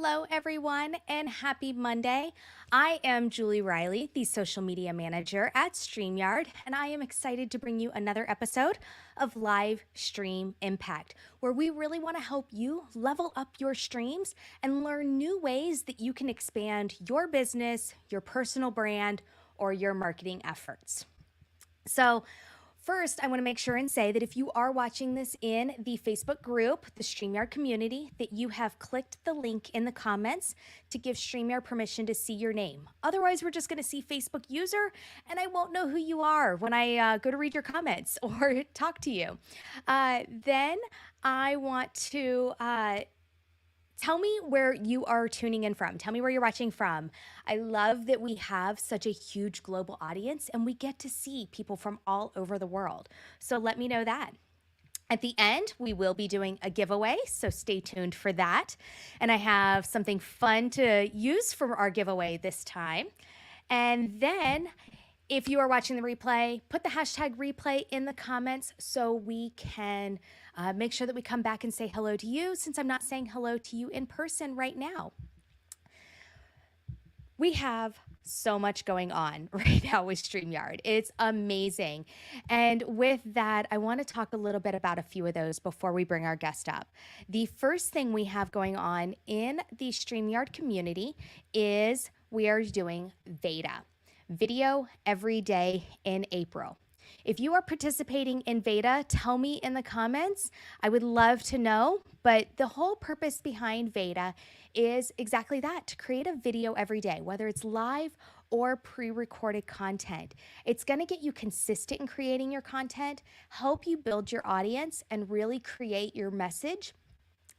Hello, everyone, and happy Monday. I am Julie Riley, the social media manager at Streamyard, and I am excited to bring you another episode of Live Stream Impact, where we really want to help you level up your streams and learn new ways that you can expand your business, your personal brand, or your marketing efforts. So, first, I want to make sure and say that if you are watching this in the Facebook group, the StreamYard community, that you have clicked the link in the comments to give StreamYard permission to see your name. Otherwise, we're just going to see Facebook user, and I won't know who you are when I go to read your comments or talk to you. Then I want to tell me where you are tuning in from. Tell me where you're watching from. I love that we have such a huge global audience and we get to see people from all over the world. So let me know that. At the end, we will be doing a giveaway, so stay tuned for that. And I have something fun to use for our giveaway this time. And then if you are watching the replay, put the hashtag replay in the comments so we can make sure that we come back and say hello to you, since I'm not saying hello to you in person right now. We have so much going on right now with StreamYard. It's amazing. And with that, I want to talk a little bit about a few of those before we bring our guest up. The first thing we have going on in the StreamYard community is we are doing Veda, video every day in April. If you are participating in Veda, tell me in the comments. I would love to know, but the whole purpose behind Veda is exactly that, to create a video every day, whether it's live or pre-recorded content. It's going to get you consistent in creating your content, help you build your audience, and really create your message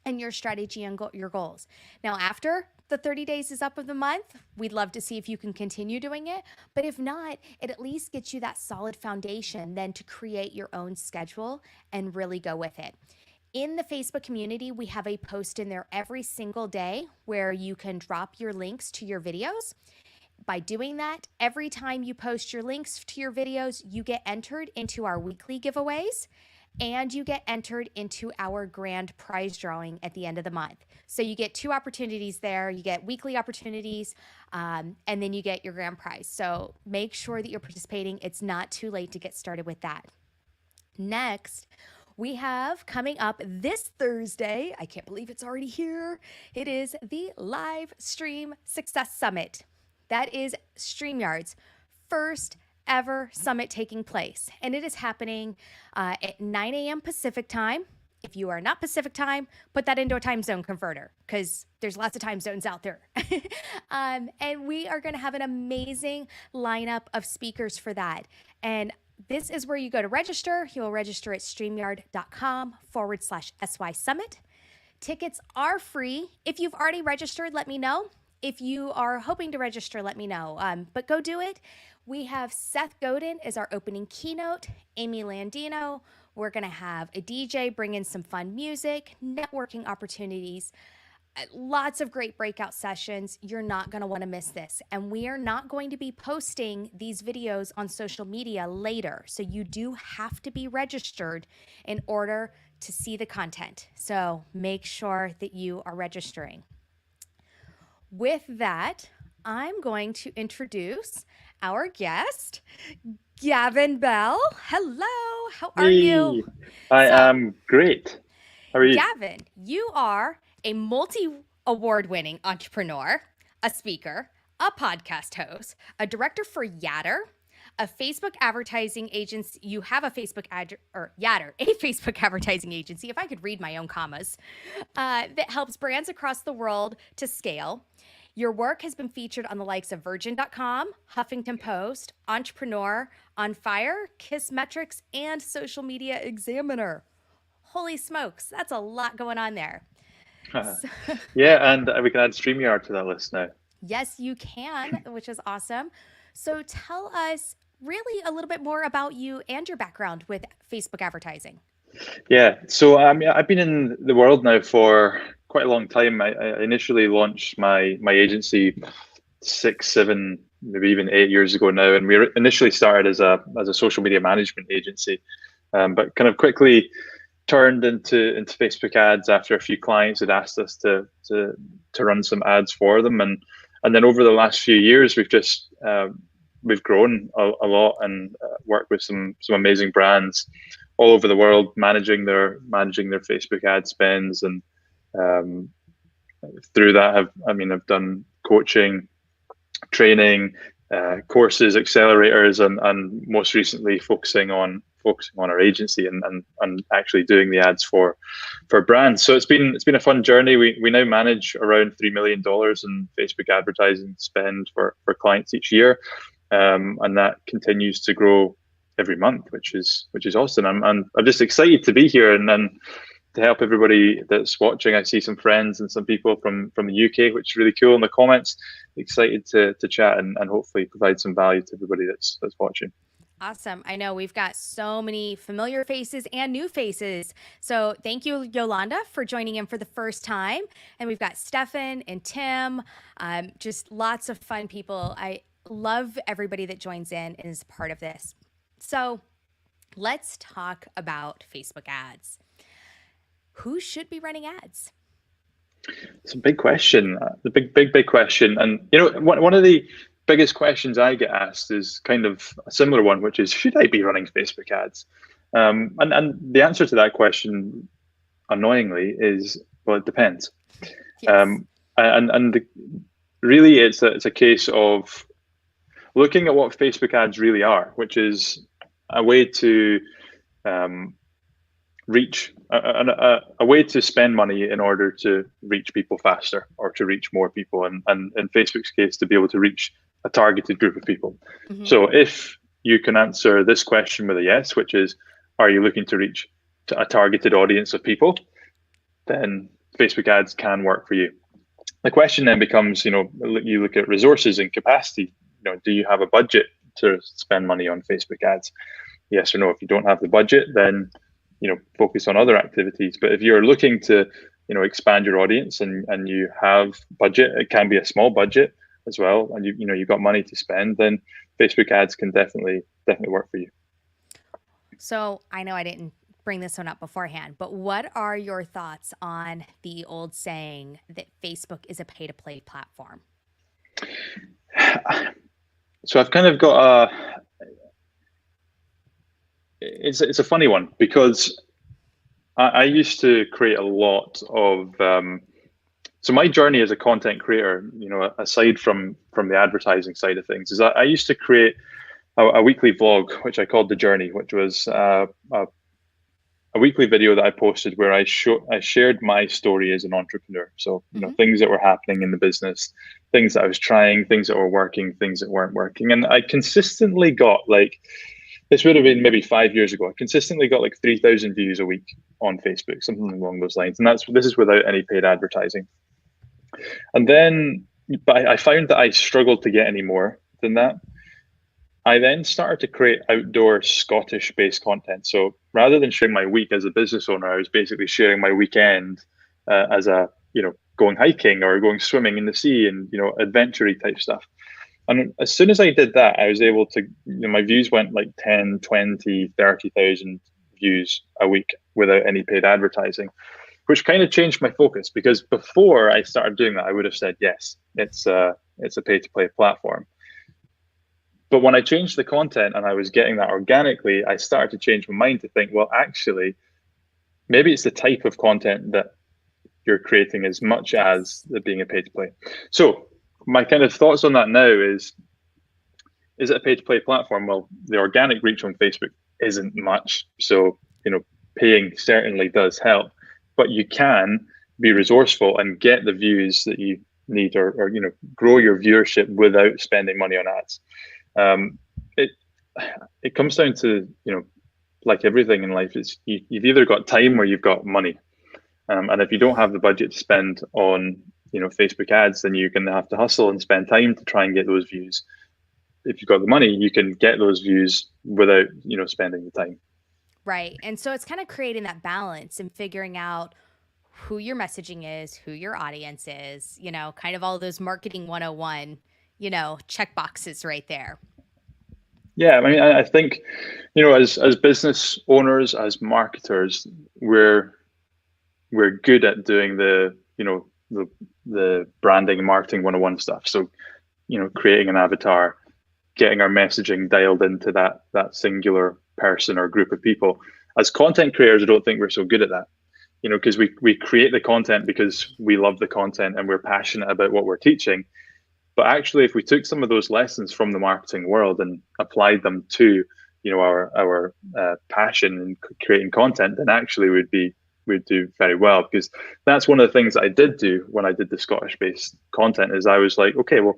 and your strategy and your goals. Now, after the 30 days is up of the month, we'd love to see if you can continue doing it. But if not, it at least gets you that solid foundation then to create your own schedule and really go with it. In the Facebook community, we have a post in there every single day where you can drop your links to your videos. By doing that, every time you post your links to your videos, you get entered into our weekly giveaways, and you get entered into our grand prize drawing at the end of the month. So you get two opportunities there. You get weekly opportunities, and then you get your grand prize. So make sure that you're participating. It's not too late to get started with that. Next, we have coming up this Thursday, I can't believe it's already here, it is the Live Stream Success Summit. That is StreamYard's first ever summit taking place. And it is happening at 9 a.m. Pacific time. If you are not Pacific time, put that into a time zone converter because there's lots of time zones out there. And we are going to have an amazing lineup of speakers for that. And this is where you go to register. You'll register at streamyard.com/SY Summit. Tickets are free. If you've already registered, let me know. If you are hoping to register, let me know. But go do it. We have Seth Godin as our opening keynote, Amy Landino. We're going to have a DJ bring in some fun music, networking opportunities, lots of great breakout sessions. You're not going to want to miss this. And we are not going to be posting these videos on social media later. So you do have to be registered in order to see the content. So make sure that you are registering. With that, I'm going to introduce our guest, Gavin Bell. Hello, how are you? I am great. How are you? Gavin, you are a multi-award winning entrepreneur, a speaker, a podcast host, a director for Yatter, a Facebook advertising agency. You have a Yatter, a Facebook advertising agency, if I could read my own commas, that helps brands across the world to scale. Your work has been featured on the likes of Virgin.com, Huffington Post, Entrepreneur, On Fire, Kissmetrics, and Social Media Examiner. Holy smokes, that's a lot going on there. Yeah, and we can add StreamYard to that list now. Yes, you can, which is awesome. So tell us really a little bit more about you and your background with Facebook advertising. Yeah, so I've been in the world now for quite a long time. I initially launched my agency 6, 7, maybe even 8 years ago now, and we initially started as a social media management agency, but kind of quickly turned into Facebook ads after a few clients had asked us to run some ads for them, and then over the last few years we've grown a lot and worked with some amazing brands all over the world managing their Facebook ad spends, and um, through that I've done coaching, training, courses, accelerators, and most recently focusing on our agency and actually doing the ads for brands. So it's been a fun journey. We now manage around $3 million in Facebook advertising spend for clients each year, and that continues to grow every month, which is awesome. I'm just excited to be here and to help everybody that's watching. I see some friends and some people from the UK, which is really cool in the comments. Excited to chat and hopefully provide some value to everybody that's watching. Awesome. I know we've got so many familiar faces and new faces. So thank you, Yolanda, for joining in for the first time. And we've got Stefan and Tim, just lots of fun people. I love everybody that joins in and is part of this. So let's talk about Facebook ads. Who should be running ads? It's a big question, the big question. And one of the biggest questions I get asked is kind of a similar one, which is, should I be running Facebook ads? And the answer to that question, annoyingly, is, well, it depends. Yes. Really, it's a case of looking at what Facebook ads really are, which is a way to reach a way to spend money in order to reach people faster or to reach more people, and in Facebook's case, to be able to reach a targeted group of people. Mm-hmm. So if you can answer this question with a yes, which is, are you looking to reach a targeted audience of people, then Facebook ads can work for you. The question then becomes, you look at resources and capacity. Do you have a budget to spend money on Facebook ads? Yes or no. If you don't have the budget, then focus on other activities. But if you're looking to expand your audience and you have budget, it can be a small budget as well, and you've got money to spend, then Facebook ads can definitely work for you. So I know I didn't bring this one up beforehand, but what are your thoughts on the old saying that Facebook is a pay-to-play platform? So I've kind of got it's a funny one, because I used to create a lot of so my journey as a content creator, aside from the advertising side of things, is I used to create a weekly vlog, which I called The Journey, which was a weekly video that I posted where I shared my story as an entrepreneur. So things that were happening in the business, things that I was trying, things that were working, things that weren't working, and I consistently got this would have been maybe 5 years ago. I consistently got 3,000 views a week on Facebook, something along those lines. And this is without any paid advertising. And then, but I found that I struggled to get any more than that. I then started to create outdoor Scottish-based content. So rather than sharing my week as a business owner, I was basically sharing my weekend as going hiking or going swimming in the sea and, adventure-y type stuff. And as soon as I did that, I was able to, my views went 10, 20, 30,000 views a week without any paid advertising, which kind of changed my focus, because before I started doing that, I would have said, yes, it's a pay-to-play platform. But when I changed the content and I was getting that organically, I started to change my mind to think, well, actually, maybe it's the type of content that you're creating as much as it being a pay-to-play. So my kind of thoughts on that now is it a pay-to-play platform? Well, the organic reach on Facebook isn't much. So, paying certainly does help, but you can be resourceful and get the views that you need or grow your viewership without spending money on ads. It comes down to, like everything in life, it's you've either got time or you've got money. And if you don't have the budget to spend on Facebook ads, then you're going to have to hustle and spend time to try and get those views. If you've got the money, you can get those views without spending the time. Right. And so it's kind of creating that balance and figuring out who your messaging is, who your audience is, kind of all those marketing 101, check boxes right there. Yeah, I mean, I think, as business owners, as marketers, we're good at doing the branding and marketing 101 stuff. So, creating an avatar, getting our messaging dialed into that singular person or group of people. As content creators, I don't think we're so good at that. Because we create the content because we love the content and we're passionate about what we're teaching. But actually, if we took some of those lessons from the marketing world and applied them to, our passion in creating content, then actually we'd do very well. Because that's one of the things that I did do when I did the Scottish-based content. Is I was like, okay, well,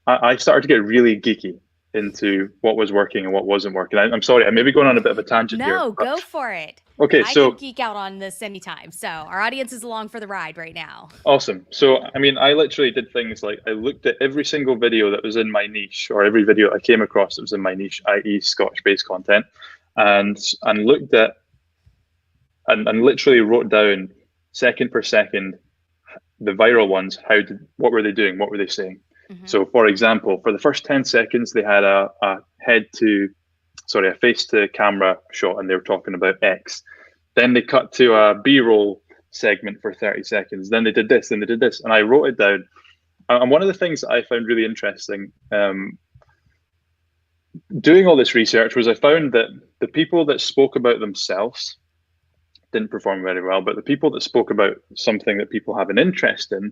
I started to get really geeky into what was working and what wasn't working. I'm sorry, I may be going on a bit of a tangent here. No, go for it. Okay, I so can geek out on this anytime. So our audience is along for the ride right now. awesome. So, I mean, I literally did things like I looked at every single video that was in my niche, or every video I came across that was in my niche, i.e., Scottish-based content, and looked at and literally wrote down second per second the viral ones. What were they doing? What were they saying? Mm-hmm. So, for example, for the first 10 seconds, they had a face to camera shot, and they were talking about X. Then they cut to a B-roll segment for 30 seconds. Then they did this, and they did this, and I wrote it down. And one of the things that I found really interesting doing all this research was I found that the people that spoke about themselves didn't perform very well, but the people that spoke about something that people have an interest in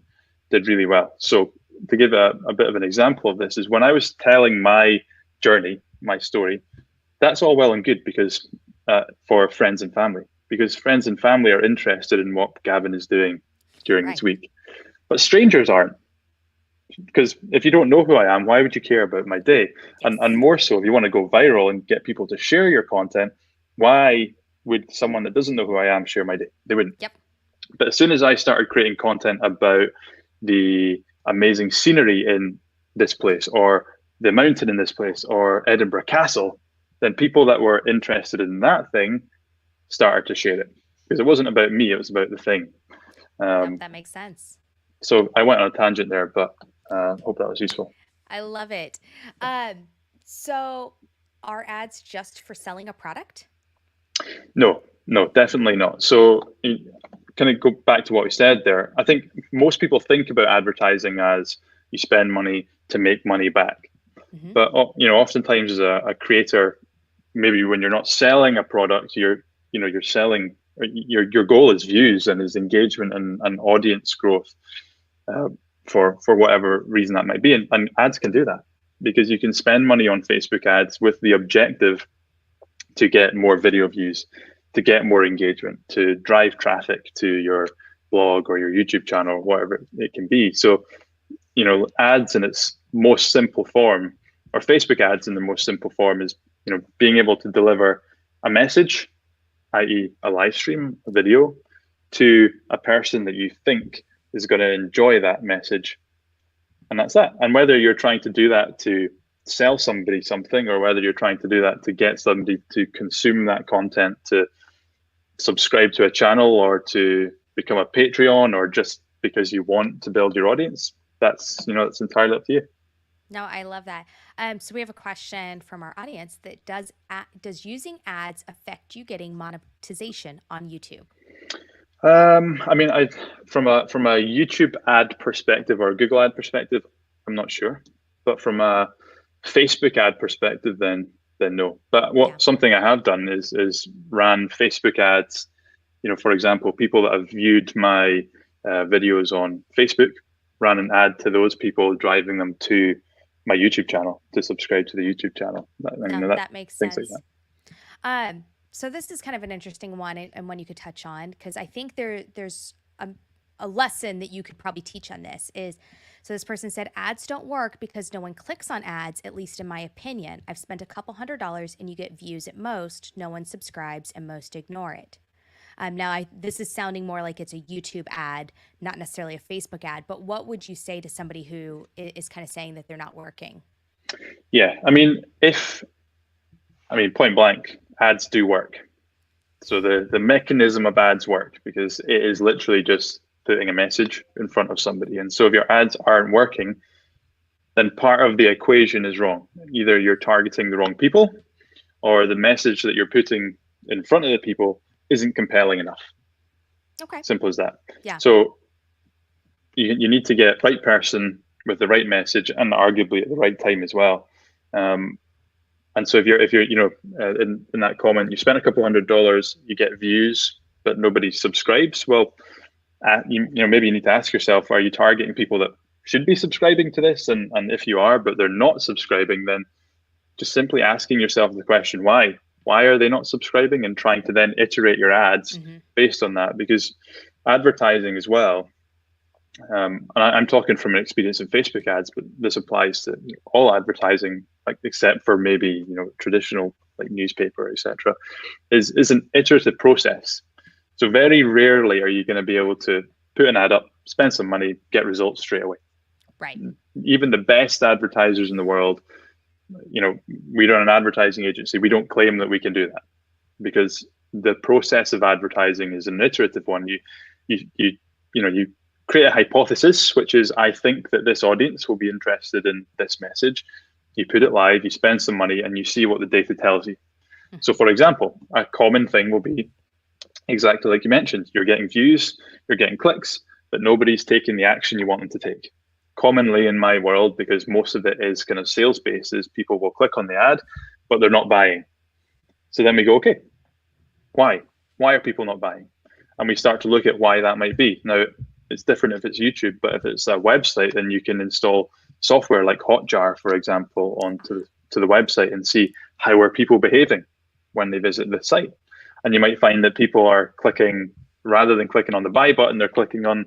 did really well. So to give a bit of an example of this is when I was telling my journey, my story, that's all well and good because for friends and family, because friends and family are interested in what Gavin is doing during his week. But strangers aren't. Because if you don't know who I am, why would you care about my day? Yes. And more so, if you want to go viral and get people to share your content, why would someone that doesn't know who I am share my day? They wouldn't. Yep. But as soon as I started creating content about the amazing scenery in this place, or the mountain in this place, or Edinburgh Castle, then people that were interested in that thing started to share it. Because it wasn't about me, it was about the thing. Yep, that makes sense. So I went on a tangent there, but hope that was useful. I love it. So are ads just for selling a product? No, definitely not. So kind of go back to what we said there. I think most people think about advertising as you spend money to make money back. Mm-hmm. But oftentimes as a creator, maybe when you're not selling a product, you're selling. Your goal is views and is engagement and audience growth. For whatever reason that might be. And ads can do that because you can spend money on Facebook ads with the objective to get more video views, to get more engagement, to drive traffic to your blog or your YouTube channel, whatever it can be. So, ads in its most simple form, or Facebook ads in the most simple form is, being able to deliver a message, i.e. a live stream, a video, to a person that you think is going to enjoy that message. And that's that. And whether you're trying to do that to sell somebody something, or whether you're trying to do that to get somebody to consume that content, to subscribe to a channel, or to become a Patreon, or just because you want to build your audience, that's entirely up to you. No, I love that. So we have a question from our audience that does using ads affect you getting monetization on YouTube? I mean, from a YouTube ad perspective or a Google ad perspective, I'm not sure. But from a Facebook ad perspective, then no. But something I have done is ran Facebook ads. For example, people that have viewed my videos on Facebook, ran an ad to those people, driving them to my YouTube channel to subscribe to the YouTube channel. That makes sense. Like that. So this is kind of an interesting one and one you could touch on, because I think there's a lesson that you could probably teach on this is, so this person said, ads don't work because no one clicks on ads, at least in my opinion. I've spent a couple $100s and you get views at most. No one subscribes and most ignore it. Now, this is sounding more like it's a YouTube ad, not necessarily a Facebook ad, but what would you say to somebody who is kind of saying that they're not working? Yeah, I mean, point blank, ads do work. So the mechanism of ads work because it is literally just putting a message in front of somebody. And so if your ads aren't working, then part of the equation is wrong. Either you're targeting the wrong people, or the message that you're putting in front of the people isn't compelling enough. Okay. Simple as that. Yeah. So you need to get right person with the right message, and arguably at the right time as well. And so if you're in that comment, you spend a couple $100, you get views, but nobody subscribes. Well, maybe you need to ask yourself: are you targeting people that should be subscribing to this? And if you are, but they're not subscribing, then just simply asking yourself the question, why? Why are they not subscribing? And trying to then iterate your ads based on that, because advertising as well. And I'm talking from an experience in Facebook ads, but this applies to all advertising, like except for maybe traditional like newspaper, etc. Is an iterative process. So very rarely are you going to be able to put an ad up, spend some money, get results straight away. Right. Even the best advertisers in the world, we run an advertising agency. We don't claim that we can do that, because the process of advertising is an iterative one. You create a hypothesis, which is, I think that this audience will be interested in this message. You put it live, you spend some money, and you see what the data tells you. So for example, a common thing will be exactly like you mentioned. You're getting views, you're getting clicks, but nobody's taking the action you want them to take. Commonly in my world, because most of it is kind of sales based, is people will click on the ad, but they're not buying. So then we go, okay, why? Why are people not buying? And we start to look at why that might be. Now, it's different if it's YouTube, but if it's a website, then you can install software like Hotjar, for example, onto the website and see how are people behaving when they visit the site. And you might find that people are clicking, rather than clicking on the buy button, they're clicking on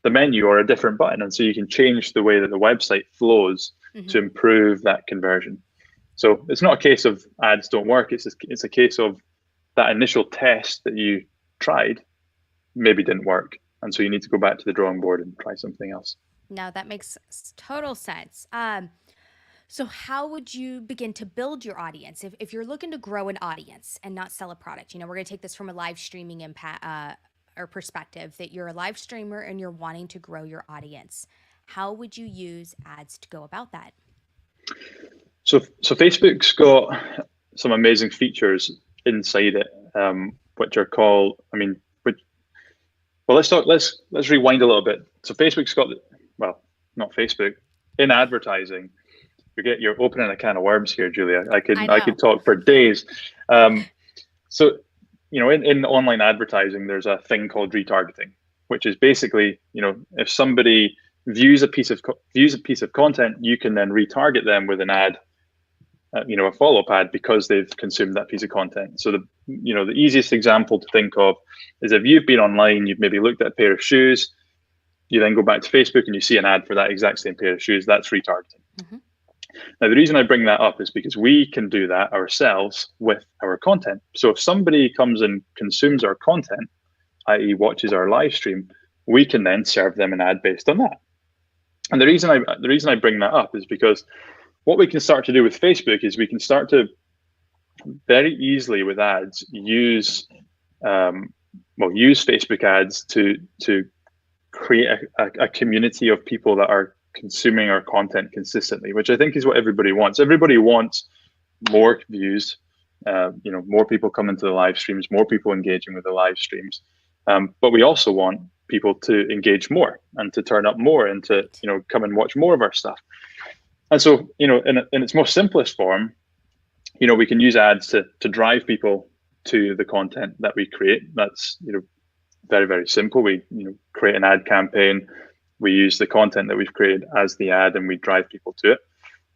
the menu or a different button. And so you can change the way that the website flows to improve that conversion. So it's not a case of ads don't work. It's a case of that initial test that you tried maybe didn't work. And so you need to go back to the drawing board and try something else. No, that makes total sense. So how would you begin to build your audience? If you're looking to grow an audience and not sell a product, we're going to take this from a live streaming impact or perspective, that you're a live streamer and you're wanting to grow your audience. How would you use ads to go about that? So Facebook's got some amazing features inside it, which are called, well, let's rewind a little bit. So Facebook's got, not Facebook, in advertising. You're opening a can of worms here, Julia. I could talk for days. So in online advertising, there's a thing called retargeting, which is basically, if somebody views a piece of content, you can then retarget them with an ad, a follow-up ad, because they've consumed that piece of content. So the easiest example to think of is if you've been online, you've maybe looked at a pair of shoes, you then go back to Facebook and you see an ad for that exact same pair of shoes. That's retargeting. Now, the reason I bring that up is because we can do that ourselves with our content. So if somebody comes and consumes our content, i.e. watches our live stream, we can then serve them an ad based on that. And the reason I bring that up is because what we can start to do with Facebook is we can start to very easily with ads use Facebook ads to create a community of people that are consuming our content consistently, which I think is what everybody wants. Everybody wants more views, more people coming to the live streams, more people engaging with the live streams. But we also want people to engage more and to turn up more and to, come and watch more of our stuff. And so, in its most simplest form, we can use ads to drive people to the content that we create. That's, very, very simple. We, create an ad campaign. We use the content that we've created as the ad, and we drive people to it.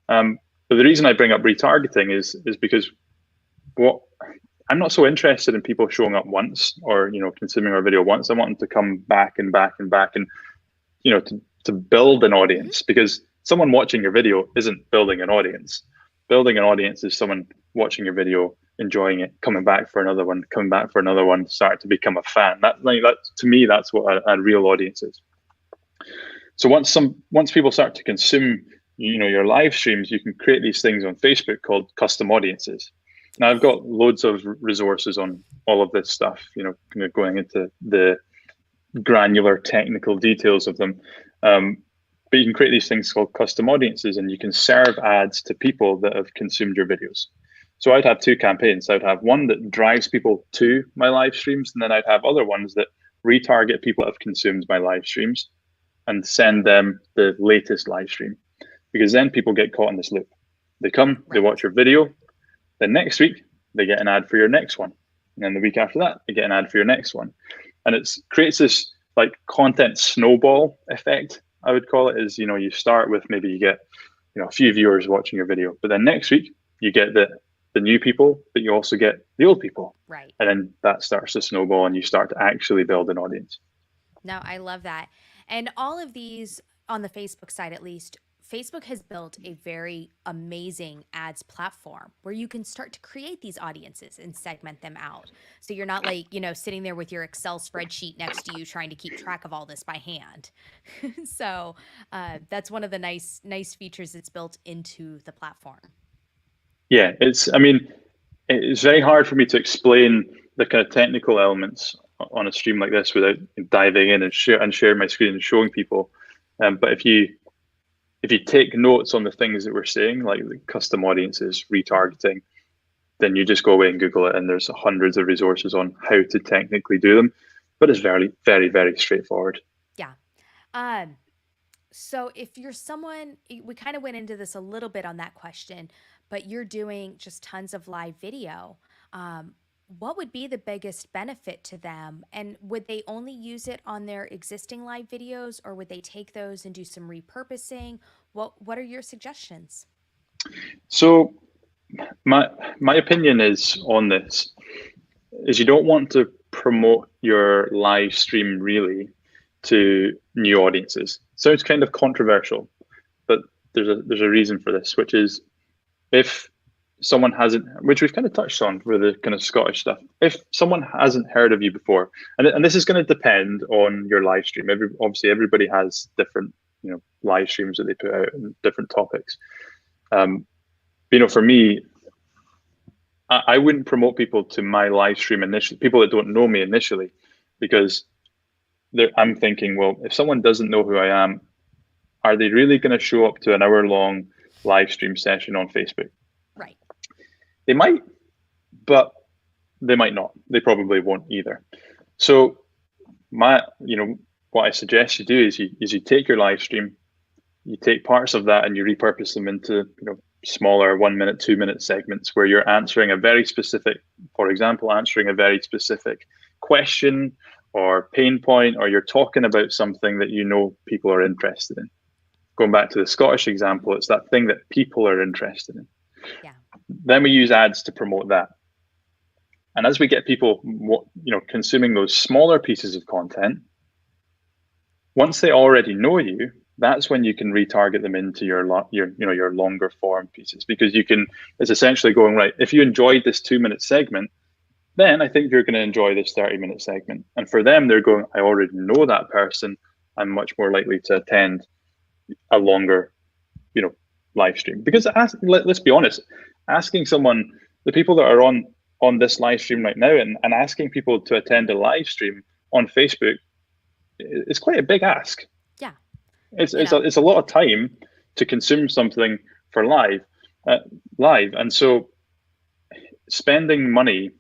But the reason I bring up retargeting is because I'm not so interested in people showing up once or consuming our video once. I want them to come back and back and back, and to build an audience, because someone watching your video isn't building an audience. Building an audience is someone watching your video, enjoying it, coming back for another one, start to become a fan. That to me, that's what a real audience is. So once people start to consume, your live streams, you can create these things on Facebook called custom audiences. Now I've got loads of resources on all of this stuff, going into the granular technical details of them. But you can create these things called custom audiences, and you can serve ads to people that have consumed your videos. So I'd have two campaigns. I'd have one that drives people to my live streams, and then I'd have other ones that retarget people that have consumed my live streams and send them the latest live stream. Because then people get caught in this loop. They come, they watch your video, then next week they get an ad for your next one. And then the week after that, they get an ad for your next one. And it creates this like content snowball effect, I would call it. Is, you start with, maybe you get, a few viewers watching your video, but then next week you get the new people, but you also get the old people. Right. And then that starts to snowball and you start to actually build an audience. No, I love that. And all of these, on the Facebook side at least, Facebook has built a very amazing ads platform where you can start to create these audiences and segment them out. So you're not like, sitting there with your Excel spreadsheet next to you trying to keep track of all this by hand. So that's one of the nice features that's built into the platform. Yeah, it's very hard for me to explain the kind of technical elements on a stream like this without diving in and share my screen and showing people. But if you take notes on the things that we're saying, like the custom audiences, retargeting, then you just go away and Google it, and there's hundreds of resources on how to technically do them. But it's very, very, very straightforward. Yeah. So if you're someone, we kind of went into this a little bit on that question, but you're doing just tons of live video. What would be the biggest benefit to them? And would they only use it on their existing live videos, or would they take those and do some repurposing? What are your suggestions? So my opinion is on this is you don't want to promote your live stream really to new audiences. Sounds kind of controversial, but there's a reason for this, which is if someone hasn't, which we've kind of touched on with the kind of Scottish stuff, if someone hasn't heard of you before, and this is going to depend on your live stream. Obviously everybody has different live streams that they put out and different topics. For me, I wouldn't promote people to my live stream initially, people that don't know me initially, because I'm thinking, well, if someone doesn't know who I am, are they really going to show up to an hour-long live stream session on Facebook? Right. They might, but they might not. They probably won't either. So what I suggest you do is you take your live stream, you take parts of that and you repurpose them into smaller 1 minute, 2 minute segments where you're answering a very specific question or pain point, or you're talking about something that people are interested in. Going back to the Scottish example, it's that thing that people are interested in. Yeah. Then we use ads to promote that. And as we get people, consuming those smaller pieces of content, once they already know you, that's when you can retarget them into your longer form pieces, because it's essentially going, right, if you enjoyed this 2 minute segment, then I think you're going to enjoy this 30-minute segment. And for them, they're going, I already know that person. I'm much more likely to attend a longer, live stream. Because let's be honest, asking someone, the people that are on this live stream right now, and asking people to attend a live stream on Facebook is quite a big ask. Yeah. It's a lot of time to consume something for live. And so spending money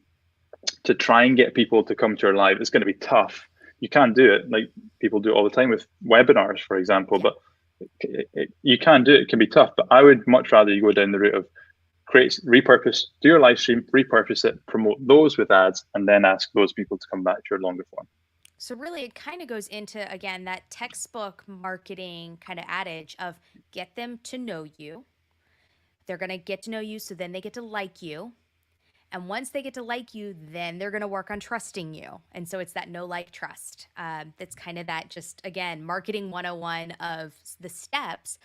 to try and get people to come to your live is going to be tough. You can't do it like people do all the time with webinars, for example, but you can do it. It can be tough, but I would much rather you go down the route of do your live stream, repurpose it, promote those with ads, and then ask those people to come back to your longer form. So really it kind of goes into, again, that textbook marketing kind of adage of get them to know you. They're going to get to know you, so then they get to like you. And once they get to like you, then they're going to work on trusting you. And so it's that know, like, trust. That's kind of that, just, again, marketing 101 of the steps.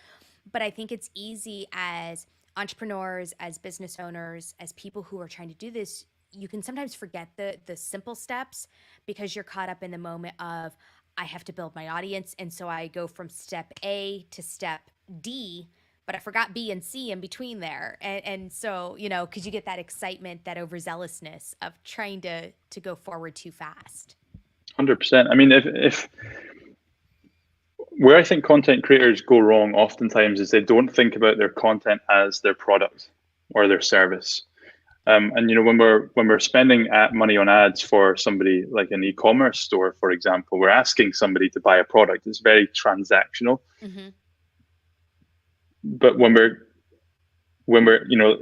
But I think it's easy as entrepreneurs, as business owners, as people who are trying to do this, you can sometimes forget the simple steps because you're caught up in the moment of, I have to build my audience. And so I go from step A to step D, but I forgot B and C in between there. And so, because you get that excitement, that overzealousness of trying to go forward too fast. 100%. I mean, if where I think content creators go wrong oftentimes is they don't think about their content as their product or their service. And when we're spending money on ads for somebody like an e-commerce store, for example, we're asking somebody to buy a product. It's very transactional. Mm-hmm. But when we're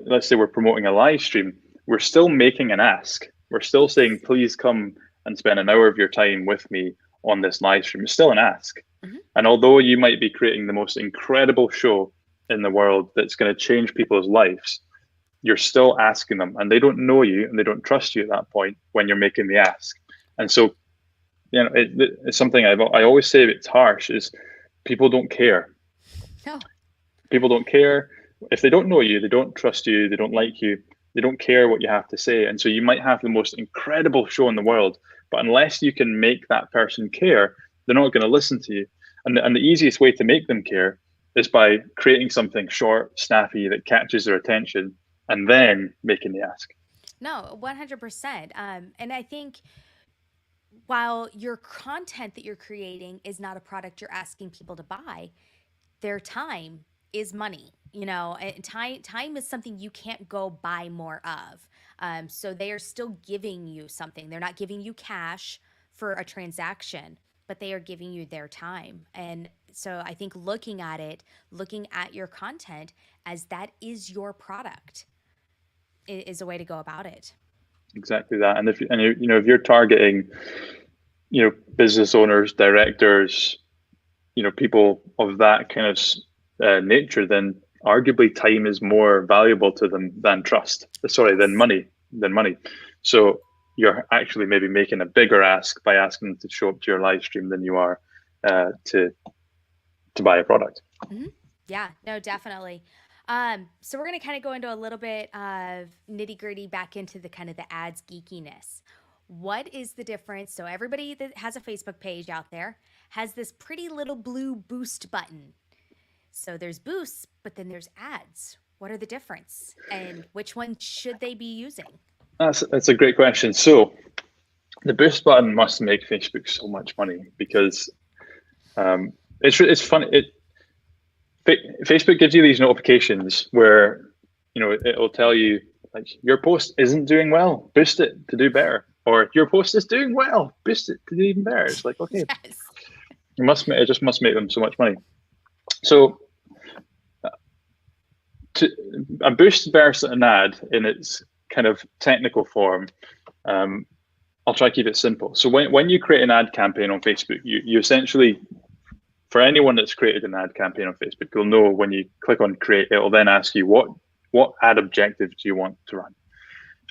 let's say we're promoting a live stream, we're still making an ask. We're still saying, please come and spend an hour of your time with me on this live stream. It's still an ask. Mm-hmm. And although you might be creating the most incredible show in the world that's going to change people's lives, you're still asking them, and they don't know you and they don't trust you at that point when you're making the ask. And so, it's something I always say, it's harsh, is people don't care. No. People don't care. If they don't know you, they don't trust you, they don't like you, they don't care what you have to say. And so you might have the most incredible show in the world, but unless you can make that person care, they're not going to listen to you. And the easiest way to make them care is by creating something short, snappy, that catches their attention, and then making the ask. No, 100%. And I think while your content that you're creating is not a product you're asking people to buy, their time is money. And time is something you can't go buy more of. So they are still giving you something. They're not giving you cash for a transaction, but they are giving you their time. And so I think looking at your content as that is your product is a way to go about it. Exactly that. And if you're targeting, business owners, directors, people of that kind of nature, then arguably time is more valuable to them than than money. So you're actually maybe making a bigger ask by asking them to show up to your live stream than you are to buy a product. Mm-hmm. Yeah, no, definitely. So we're going to kind of go into a little bit of nitty gritty back into the kind of the ads geekiness. What is the difference? So everybody that has a Facebook page out there has this pretty little blue boost button. So there's boosts, but then there's ads. What are the difference? And which one should they be using? That's a great question. So the boost button must make Facebook so much money because it's funny. Facebook gives you these notifications where it'll tell you like your post isn't doing well, boost it to do better, or your post is doing well, boost it to do even better. It's like, okay, yes. It just must make them so much money. So a boost versus an ad in its kind of technical form, I'll try to keep it simple. So when you create an ad campaign on Facebook, you essentially, for anyone that's created an ad campaign on Facebook, you'll know when you click on create, it'll then ask you what ad objective do you want to run?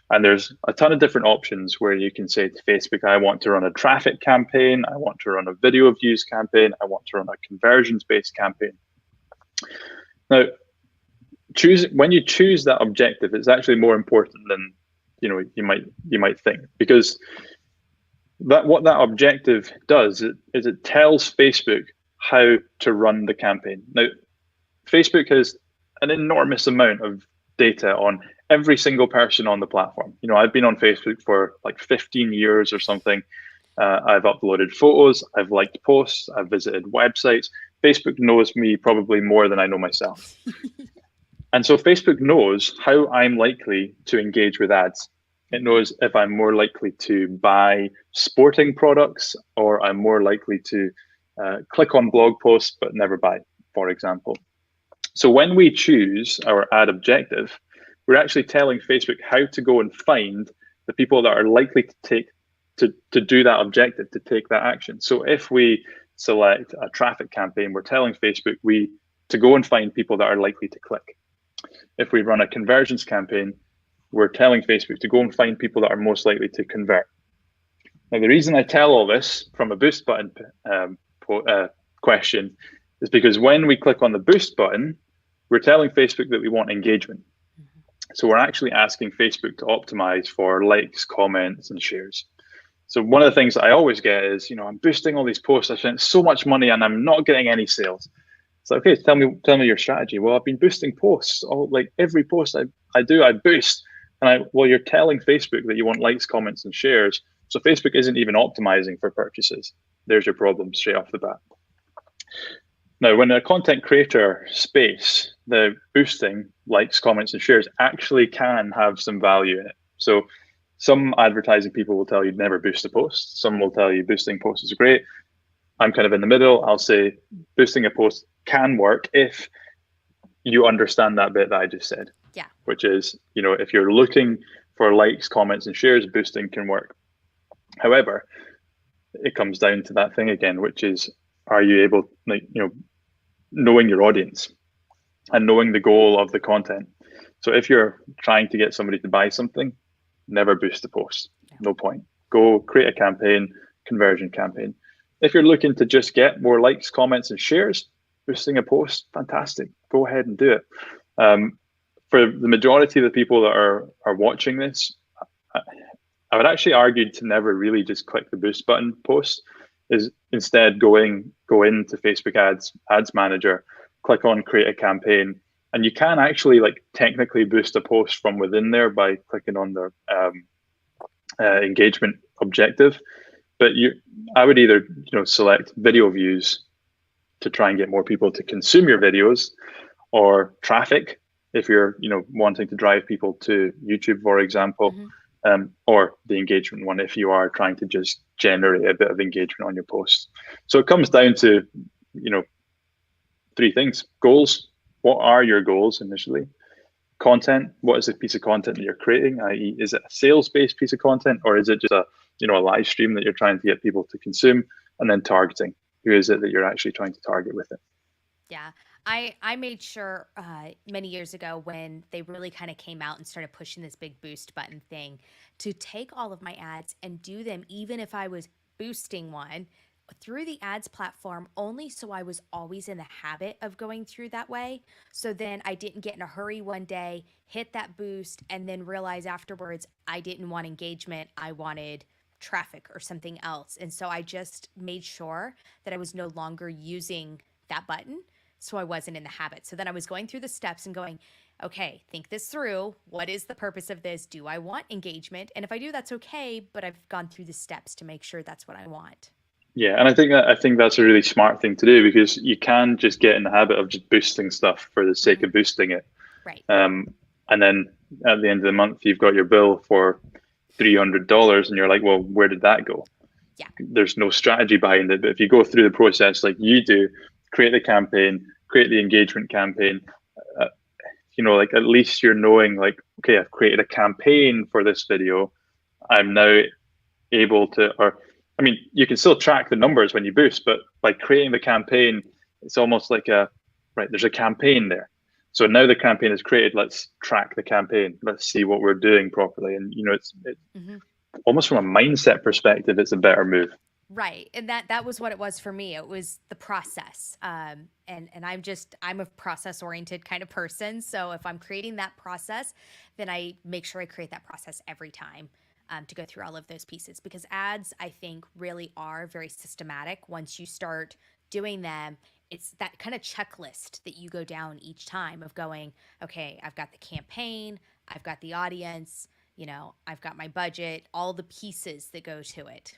And there's a ton of different options where you can say to Facebook, I want to run a traffic campaign, I want to run a video views campaign, I want to run a conversions-based campaign. Now, when you choose that objective, it's actually more important than you might think, because what that objective does is it tells Facebook how to run the campaign. Now, Facebook has an enormous amount of data on every single person on the platform. I've been on Facebook for like 15 years or something. I've uploaded photos, I've liked posts, I've visited websites. Facebook knows me probably more than I know myself. And so Facebook knows how I'm likely to engage with ads. It knows if I'm more likely to buy sporting products or I'm more likely to click on blog posts but never buy, for example. So when we choose our ad objective, we're actually telling Facebook how to go and find the people that are likely to do that objective, to take that action. So if we select a traffic campaign, we're telling Facebook to go and find people that are likely to click. If we run a conversions campaign, we're telling Facebook to go and find people that are most likely to convert. Now, the reason I tell all this from a boost button question is because when we click on the boost button, we're telling Facebook that we want engagement. So we're actually asking Facebook to optimize for likes, comments, and shares. So one of the things that I always get is, I'm boosting all these posts. I spent so much money and I'm not getting any sales. So, okay, tell me your strategy. Well, I've been boosting posts. Like every post I do, I boost. And you're telling Facebook that you want likes, comments, and shares. So Facebook isn't even optimizing for purchases. There's your problem straight off the bat. Now, when a content creator space, the boosting likes, comments, and shares actually can have some value in it. So some advertising people will tell you never boost a post. Some will tell you boosting posts is great. I'm kind of in the middle. I'll say boosting a post can work if you understand that bit that I just said. Yeah. Which is, if you're looking for likes, comments, and shares, boosting can work. However, it comes down to that thing again, which is, are you able, knowing your audience and knowing the goal of the content. So if you're trying to get somebody to buy something, never boost the post. No point. Go create a campaign, conversion campaign. If you're looking to just get more likes, comments, and shares, boosting a post, fantastic. Go ahead and do it. For the majority of the people that are watching this, I would actually argue to never really just click the boost button post. Is instead go into Facebook ads manager, click on create a campaign, and you can actually technically boost a post from within there by clicking on the engagement objective. But I would either select video views to try and get more people to consume your videos, or traffic if you're wanting to drive people to YouTube, for example. Or the engagement one if you are trying to just generate a bit of engagement on your posts. So it comes down to, three things. Goals. What are your goals initially? Content. What is the piece of content that you're creating? I.e., is it a sales-based piece of content, or is it just a live stream that you're trying to get people to consume? And then targeting. Who is it that you're actually trying to target with it? Yeah. I made sure many years ago when they really kind of came out and started pushing this big boost button thing to take all of my ads and do them, even if I was boosting one, through the ads platform, only so I was always in the habit of going through that way. So then I didn't get in a hurry one day, hit that boost, and then realize afterwards I didn't want engagement. I wanted traffic or something else. And so I just made sure that I was no longer using that button, so I wasn't in the habit. So then I was going through the steps and going, okay, think this through. What is the purpose of this? Do I want engagement? And if I do, that's okay, but I've gone through the steps to make sure that's what I want. Yeah, and I think that's a really smart thing to do, because you can just get in the habit of just boosting stuff for the sake of boosting it. Right. And then at the end of the month, you've got your bill for $300, and you're like, well, where did that go? Yeah. There's no strategy behind it. But if you go through the process like you do, create the campaign, create the engagement campaign, at least you're knowing okay, I've created a campaign for this video. I'm now able to, you can still track the numbers when you boost, but by creating the campaign, it's almost like there's a campaign there. So now the campaign is created, let's track the campaign. Let's see what we're doing properly. And, it's almost from a mindset perspective, it's a better move. Right. And that was what it was for me. It was the process. And I'm a process oriented kind of person. So if I'm creating that process, then I make sure I create that process every time to go through all of those pieces, because ads, I think, really are very systematic. Once you start doing them, it's that kind of checklist that you go down each time of going, okay, I've got the campaign, I've got the audience, I've got my budget, all the pieces that go to it.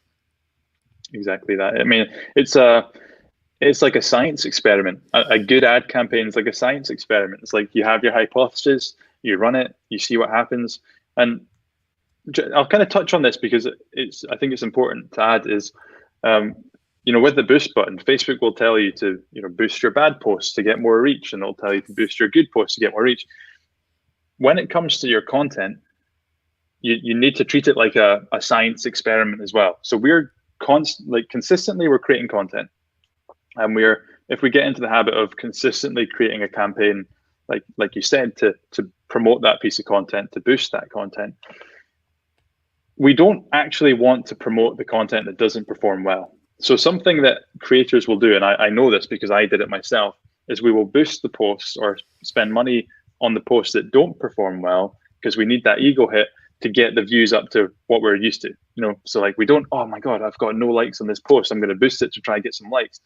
Exactly that. It's like a science experiment. A good ad campaign is like a science experiment. It's like you have your hypothesis, you run it, you see what happens. And I'll kind of touch on this because I think it's important to add is, with the boost button, Facebook will tell you to, boost your bad posts to get more reach, and they'll tell you to boost your good posts to get more reach. When it comes to your content, you need to treat it like a science experiment as well. So we're consistently we're creating content, and if we get into the habit of consistently creating a campaign, like you said, to promote that piece of content, to boost that content, we don't actually want to promote the content that doesn't perform well. So something that creators will do, and I know this because I did it myself, is we will boost the posts or spend money on the posts that don't perform well, because we need that ego hit to get the views up to what we're used to. So we don't, oh my God, I've got no likes on this post, I'm going to boost it to try and get some likes.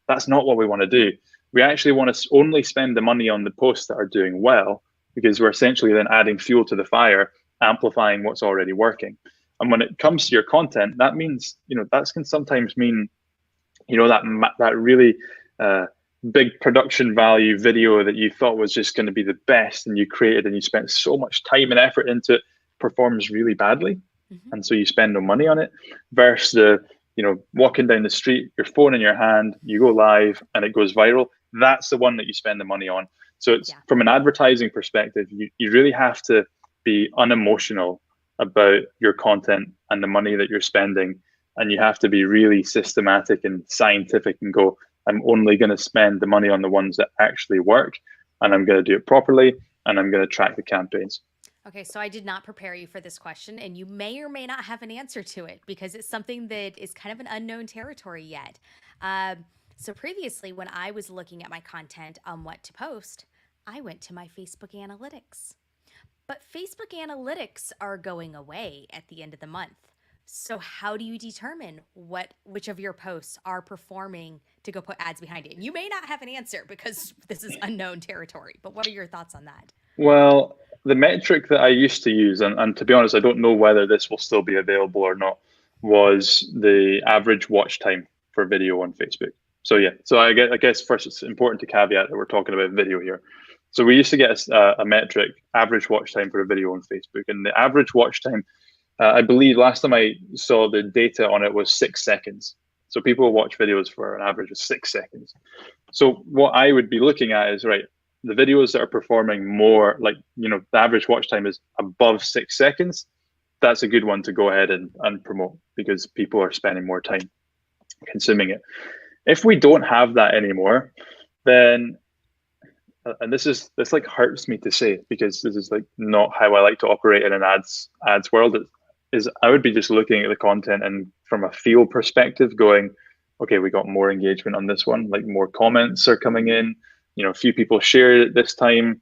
That's not what we want to do. We actually want to only spend the money on the posts that are doing well, because we're essentially then adding fuel to the fire, amplifying what's already working. And when it comes to your content, that means, that can sometimes mean, that really big production value video that you thought was just going to be the best, and you created and you spent so much time and effort into it, performs really badly, and so you spend no money on it, versus the, walking down the street, your phone in your hand, you go live and it goes viral. That's the one that you spend the money on. So it's from an advertising perspective, you really have to be unemotional about your content and the money that you're spending. And you have to be really systematic and scientific and go, I'm only going to spend the money on the ones that actually work, and I'm going to do it properly, and I'm going to track the campaigns. Okay, so I did not prepare you for this question, and you may or may not have an answer to it because it's something that is kind of an unknown territory yet. So previously, when I was looking at my content on what to post, I went to my Facebook analytics. But Facebook analytics are going away at the end of the month. So how do you determine which of your posts are performing to go put ads behind it? And you may not have an answer because this is unknown territory, but what are your thoughts on that? Well, the metric that I used to use, and to be honest, I don't know whether this will still be available or not, was the average watch time for video on Facebook. So yeah, so I guess first it's important to caveat that we're talking about video here. So we used to get a metric, average watch time for a video on Facebook, and the average watch time, I believe last time I saw the data on it was 6 seconds. So people watch videos for an average of 6 seconds. So what I would be looking at is, right, the videos that are performing more, like, the average watch time is above 6 seconds. That's a good one to go ahead and promote because people are spending more time consuming it. If we don't have that anymore, then, and this like hurts me to say because this is like not how I like to operate in an ads world, is I would be just looking at the content and from a feel perspective going, okay, we got more engagement on this one, like more comments are coming in, a few people shared it this time,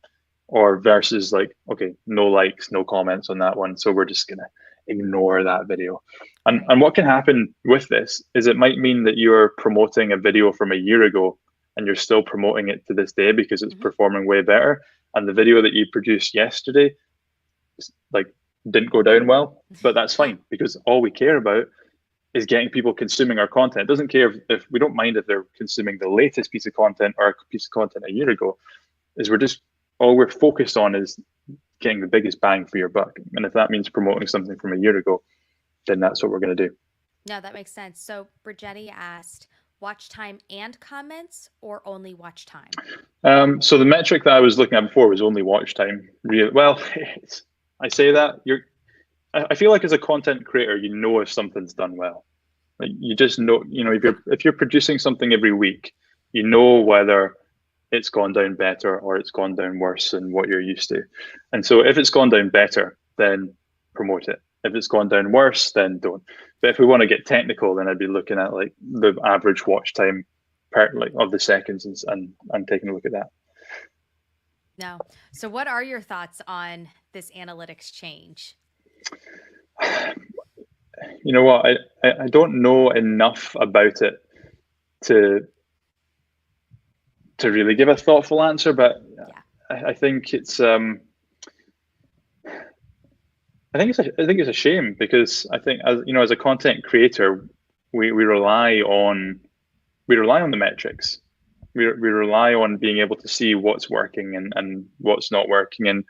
or versus like, okay, no likes, no comments on that one, so we're just gonna ignore that video. And what can happen with this is it might mean that you're promoting a video from a year ago and you're still promoting it to this day because it's performing way better, and the video that you produced yesterday like didn't go down well, but that's fine because all we care about is getting people consuming our content. It doesn't care if we don't mind if they're consuming the latest piece of content or a piece of content a year ago, is all we're focused on is getting the biggest bang for your buck. And if that means promoting something from a year ago, then that's what we're going to do. No, that makes sense. So Brigetti asked, watch time and comments or only watch time? So the metric that I was looking at before was only watch time. Well, I say that I feel like as a content creator, if something's done well. Like you just know, if you're producing something every week, whether it's gone down better or it's gone down worse than what you're used to. And so if it's gone down better, then promote it. If it's gone down worse, then don't. But if we want to get technical, then I'd be looking at like the average watch time of the seconds and taking a look at that. No. So what are your thoughts on this analytics change? You know what? I don't know enough about it to really give a thoughtful answer, but I think it's I think it's a shame because I think as a content creator, we rely on the metrics. We rely on being able to see what's working and what's not working. And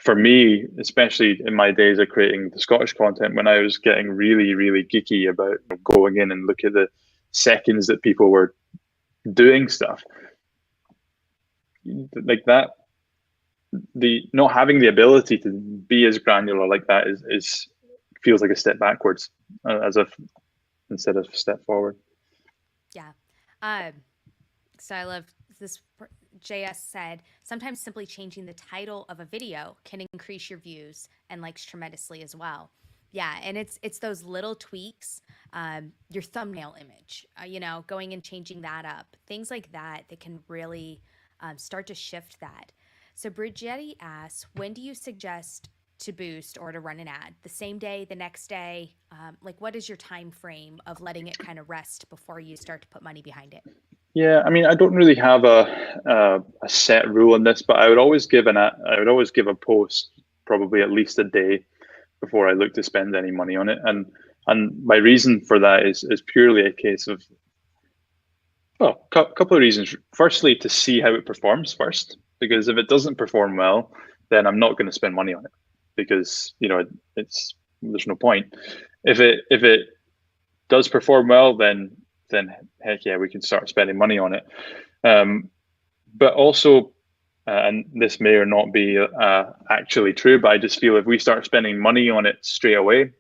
for me, especially in my days of creating the Scottish content, when I was getting really, really geeky about going in and look at the seconds that people were doing stuff like that, the not having the ability to be as granular like that is feels like a step backwards instead of a step forward. Yeah. So I love this. JS said, sometimes simply changing the title of a video can increase your views and likes tremendously as well. Yeah, and it's those little tweaks, your thumbnail image, going and changing that up, things like that can really start to shift that. So Brigetti asks, when do you suggest to boost or to run an ad? The same day, the next day? What is your time frame of letting it kind of rest before you start to put money behind it? Yeah, I mean, I don't really have a set rule on this, but I would always give a post probably at least a day before I look to spend any money on it. And my reason for that is purely a case of Well, a couple of reasons. Firstly, to see how it performs first, because if it doesn't perform well, then I'm not going to spend money on it, because it's there's no point. If it does perform well, then heck yeah, we can start spending money on it. But also, and this may or not be actually true, but I just feel if we start spending money on it straight away,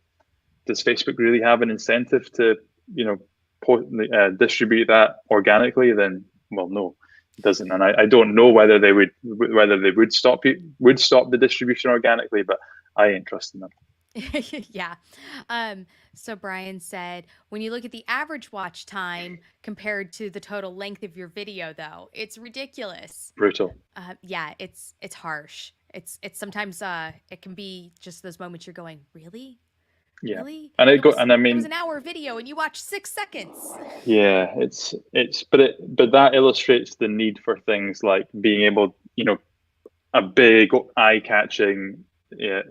does Facebook really have an incentive to, distribute that organically? Then, well, no, it doesn't. And I don't know whether they would stop the distribution organically, but I ain't trusting them. Yeah. So Brian said, when you look at the average watch time compared to the total length of your video, though, it's ridiculous. Brutal. Yeah, it's harsh. It's sometimes it can be just those moments you're going, really? Yeah. Really? And It was an hour video and you watched 6 seconds. Yeah, but that illustrates the need for things like being able, a big eye-catching,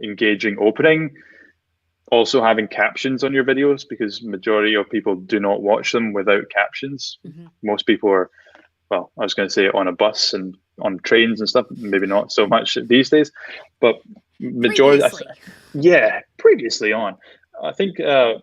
engaging opening, also having captions on your videos, because majority of people do not watch them without captions. Mm-hmm. Most people are, well, I was going to say on a bus and on trains and stuff, maybe not so much these days, but majority, previously on, I think, I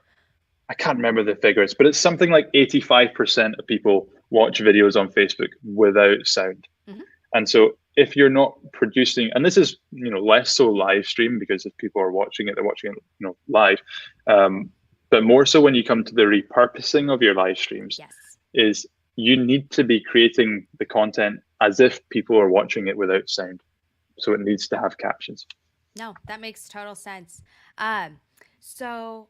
can't remember the figures, but it's something like 85% of people watch videos on Facebook without sound. Mm-hmm. And so if you're not producing, and this is, less so live stream, because if people are watching it, they're watching it, live. But more so when you come to the repurposing of your live streams, yes, is you need to be creating the content as if people are watching it without sound. So it needs to have captions. No, that makes total sense. So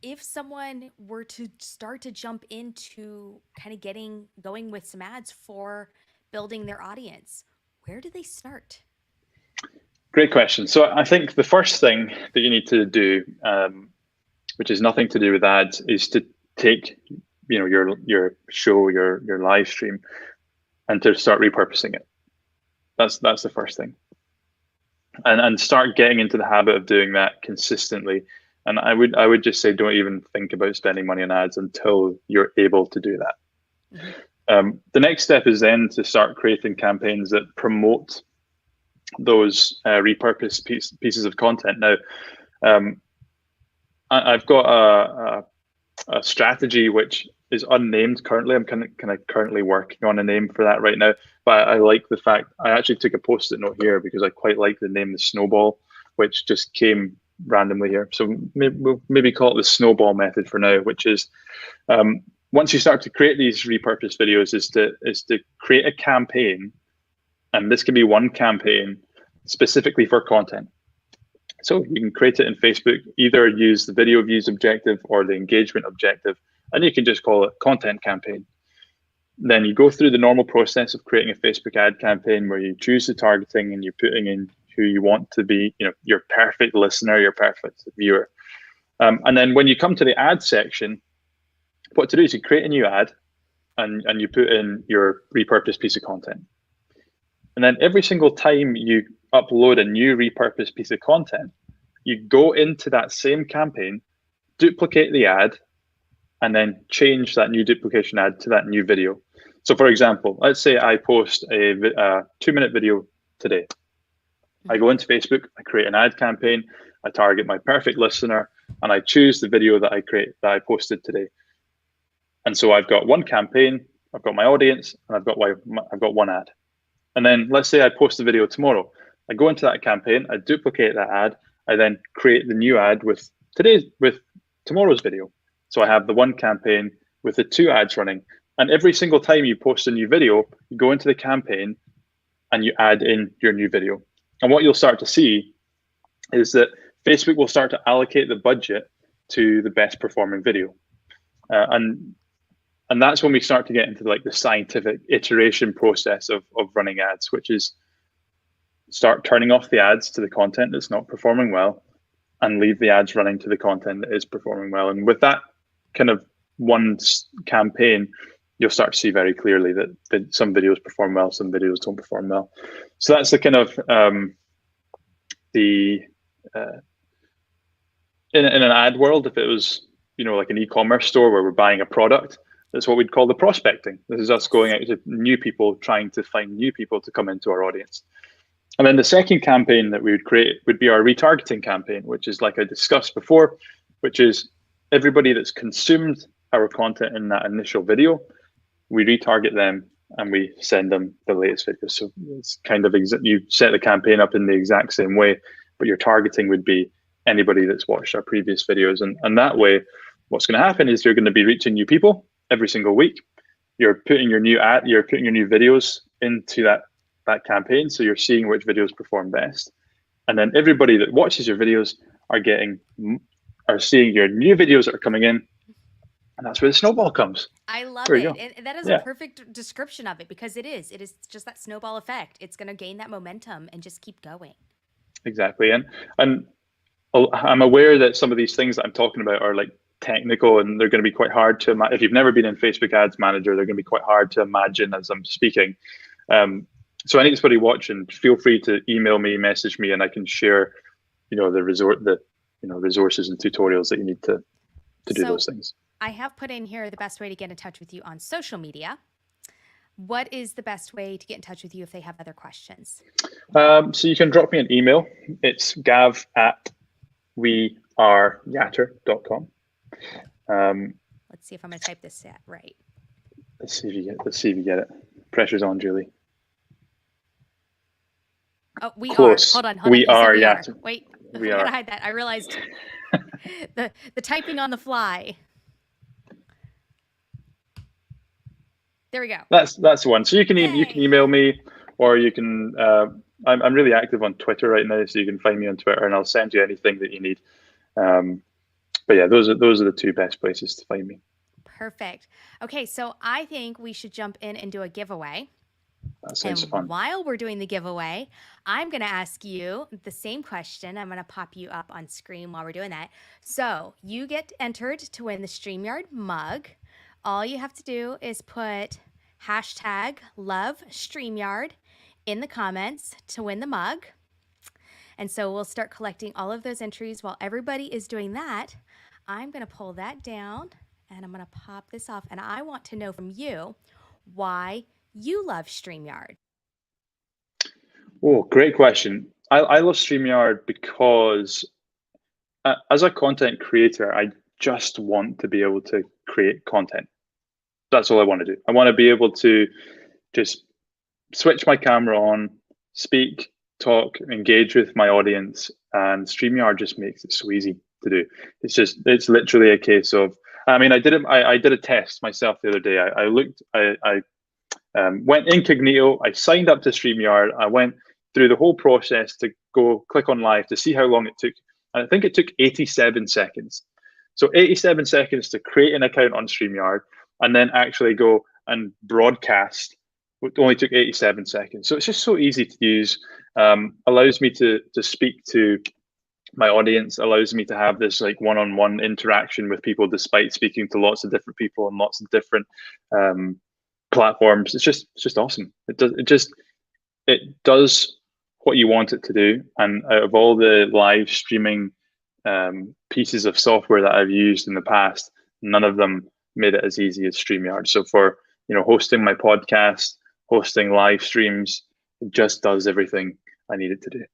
if someone were to start to jump into kind of going with some ads for building their audience, where do they start? Great question. So I think the first thing that you need to do, which is nothing to do with ads, is to take, your show, your live stream, and to start repurposing it. That's the first thing, and start getting into the habit of doing that consistently. And I would just say, don't even think about spending money on ads until you're able to do that. Mm-hmm. The next step is then to start creating campaigns that promote those repurposed pieces of content. Now, I've got a strategy which is unnamed currently. I'm kind of currently working on a name for that right now. But I like the fact, I actually took a post-it note here because I quite like the name, the snowball, which just came randomly here. So we'll maybe call it the snowball method for now, which is once you start to create these repurposed videos, is to create a campaign, and this can be one campaign specifically for content. So you can create it in Facebook, either use the video views objective or the engagement objective, and you can just call it content campaign. Then you go through the normal process of creating a Facebook ad campaign where you choose the targeting and you're putting in who you want to be, your perfect listener, your perfect viewer. And then when you come to the ad section, what to do is you create a new ad and you put in your repurposed piece of content. And then every single time you upload a new repurposed piece of content, you go into that same campaign, duplicate the ad, and then change that new duplication ad to that new video. So for example, let's say I post a 2-minute video today. I go into Facebook, I create an ad campaign, I target my perfect listener, and I choose the video that I posted today. And so I've got one campaign, I've got my audience, and I've got one ad. And then let's say I post the video tomorrow. I go into that campaign, I duplicate that ad, I then create the new ad with tomorrow's video. So I have the one campaign with the 2 ads running. And every single time you post a new video, you go into the campaign and you add in your new video. And what you'll start to see is that Facebook will start to allocate the budget to the best performing video. And that's when we start to get into like the scientific iteration process of running ads, which is start turning off the ads to the content that's not performing well and leave the ads running to the content that is performing well. And with that kind of one campaign, you'll start to see very clearly that some videos perform well, some videos don't perform well. So that's the kind of in an ad world, if it was like an e-commerce store where we're buying a product, That's what we'd call the prospecting. This is us going Yes. out to new people, trying to find new people to come into our audience. And then the second campaign that we would create would be our retargeting campaign, which is like I discussed before, which is everybody that's consumed our content in that initial video, we retarget them and we send them the latest video. So it's kind of, you set the campaign up in the exact same way, but your targeting would be anybody that's watched our previous videos. And that way, what's going to happen is you're going to be reaching new people every single week. You're putting your new videos into that campaign. So you're seeing which videos perform best. And then everybody that watches your videos are seeing your new videos that are coming in. And that's where the snowball comes. I love There it. you go. And that is Yeah. a perfect description of it, because it is just that snowball effect. It's going to gain that momentum and just keep going. Exactly. And I'm aware that some of these things that I'm talking about are like technical, and they're going to be quite hard to imagine. If you've never been in Facebook Ads Manager, they're going to be quite hard to imagine as I'm speaking. So anybody watching, feel free to email me, message me, and I can share, the resources and tutorials that you need to do those things. I have put in here the best way to get in touch with you on social media. What is the best way to get in touch with you if they have other questions? So you can drop me an email. It's gav@weareyatter.com. Let's see if I'm going to type this right. Let's see if you get it. Pressure's on, Julie. Oh, we Close. are. Hold on. We are, yeah. Wait, We I are. gotta hide that. I realized the typing on the fly. There we go. That's the one. So you can email me, or you can. I'm really active on Twitter right now, so you can find me on Twitter, and I'll send you anything that you need. But yeah, those are the two best places to find me. Perfect. Okay, so I think we should jump in and do a giveaway. That sounds fun. While we're doing the giveaway, I'm going to ask you the same question. I'm going to pop you up on screen while we're doing that. So you get entered to win the Streamyard mug. All you have to do is put #LoveStreamyard in the comments to win the mug. And so we'll start collecting all of those entries. While everybody is doing that, I'm going to pull that down and I'm going to pop this off. And I want to know from you why you love Streamyard. Oh, great question. I love Streamyard because as a content creator, I just want to be able to create content. That's all I want to do. I want to be able to just switch my camera on, speak, talk, engage with my audience, and StreamYard just makes it so easy to do. It's literally a case of, I did a test myself the other day. I went incognito. I signed up to StreamYard. I went through the whole process to go click on live to see how long it took. And I think it took 87 seconds. So 87 seconds to create an account on StreamYard and then actually go and broadcast. It only took 87 seconds. So it's just so easy to use. Allows me to speak to my audience, allows me to have this like one-on-one interaction with people despite speaking to lots of different people on lots of different platforms. It's just awesome. It does what you want it to do. And out of all the live streaming pieces of software that I've used in the past, none of them made it as easy as StreamYard. So for hosting my podcast, hosting live streams, it just does everything I need it to do.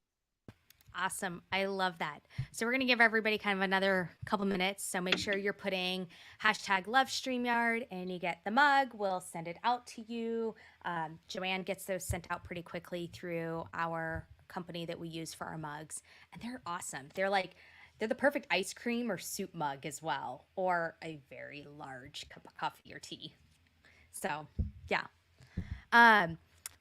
Awesome. I love that. So we're going to give everybody kind of another couple minutes. So make sure you're putting #LoveStreamYard and you get the mug. We'll send it out to you. Joanne gets those sent out pretty quickly through our company that we use for our mugs. And they're awesome. They're the perfect ice cream or soup mug as well, or a very large cup of coffee or tea. So yeah.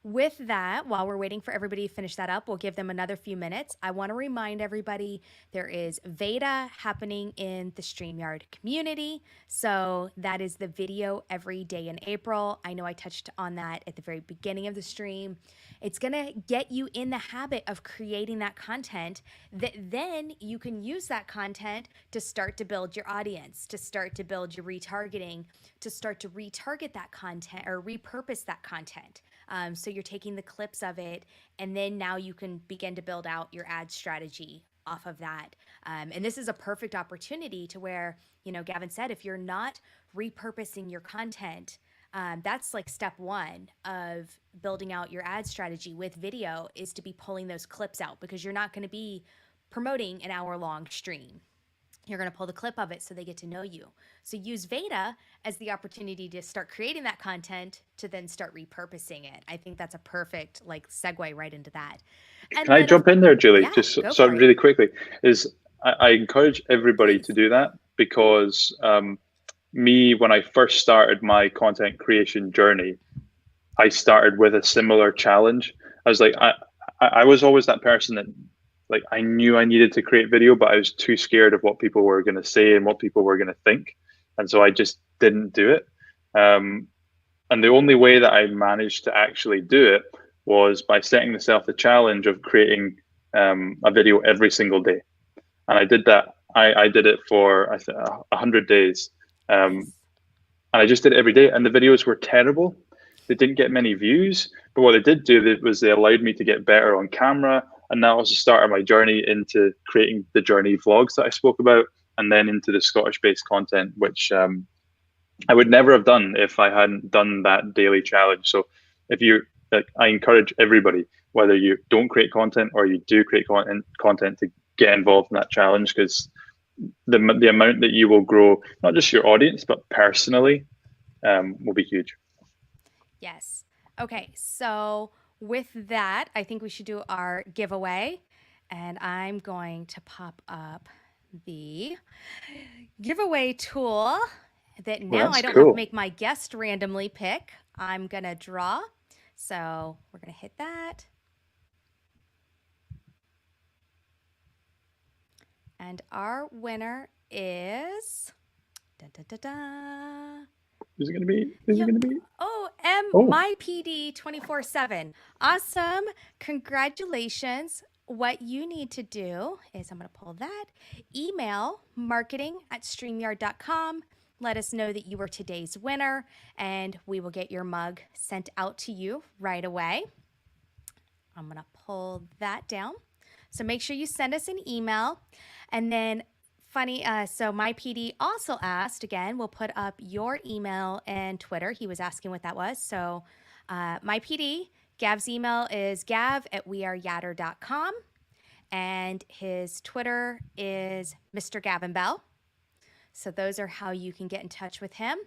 With that, while we're waiting for everybody to finish that up, we'll give them another few minutes. I want to remind everybody there is beta happening in the StreamYard community. So that is the video every day in April. I know I touched on that at the very beginning of the stream. It's going to get you in the habit of creating that content that then you can use that content to start to build your audience, to start to build your retargeting, to start to retarget that content or repurpose that content. So you're taking the clips of it, and then now you can begin to build out your ad strategy off of that. And this is a perfect opportunity to where, Gavin said, if you're not repurposing your content, that's like step one of building out your ad strategy with video, is to be pulling those clips out, because you're not going to be promoting an hour long stream. You're going to pull the clip of it so they get to know you. So use Veda as the opportunity to start creating that content to then start repurposing it. I think that's a perfect like segue right into that. Can And I then, jump in there, Julie? yeah, Just go so for it. really quickly, is I encourage everybody to Please. do that because me, when I first started my content creation journey, I started with a similar challenge. I was like, I was always that person that like I knew I needed to create video, but I was too scared of what people were going to say and what people were going to think, and so I just didn't do it. Um, and the only way that I managed to actually do it was by setting myself the challenge of creating a video every single day. And I did that. I did it for 100 days, Nice. and I just did it every day. And the videos were terrible. They didn't get many views, but what they did do was they allowed me to get better on camera. And that was the start of my journey into creating the journey vlogs that I spoke about, and then into the Scottish-based content, which I would never have done if I hadn't done that daily challenge. So if you like, I encourage everybody, whether you don't create content or you do create content to get involved in that challenge, because the amount that you will grow, not just your audience, but personally, will be huge. Yes. Okay. So with that, I think we should do our giveaway. And I'm going to pop up the giveaway tool that Well, now I that's don't have to cool. make my guest randomly pick. I'm going to draw. So we're going to hit that. And our winner is. Da, da, da, da. Who's it going to be? Who's it Yep. going to be? Oh, Oh, my PD 24/7. Awesome. Congratulations. What you need to do is, I'm going to pull that. Email marketing@streamyard.com. Let us know that you were today's winner, and we will get your mug sent out to you right away. I'm going to pull that down. So make sure you send us an email. And then funny, so my PD also asked, again, we'll put up your email and Twitter. He was asking what that was. So my PD, Gav's email is gav@weareyatter.com. And his Twitter is Mr. Gavin Bell. So those are how you can get in touch with him.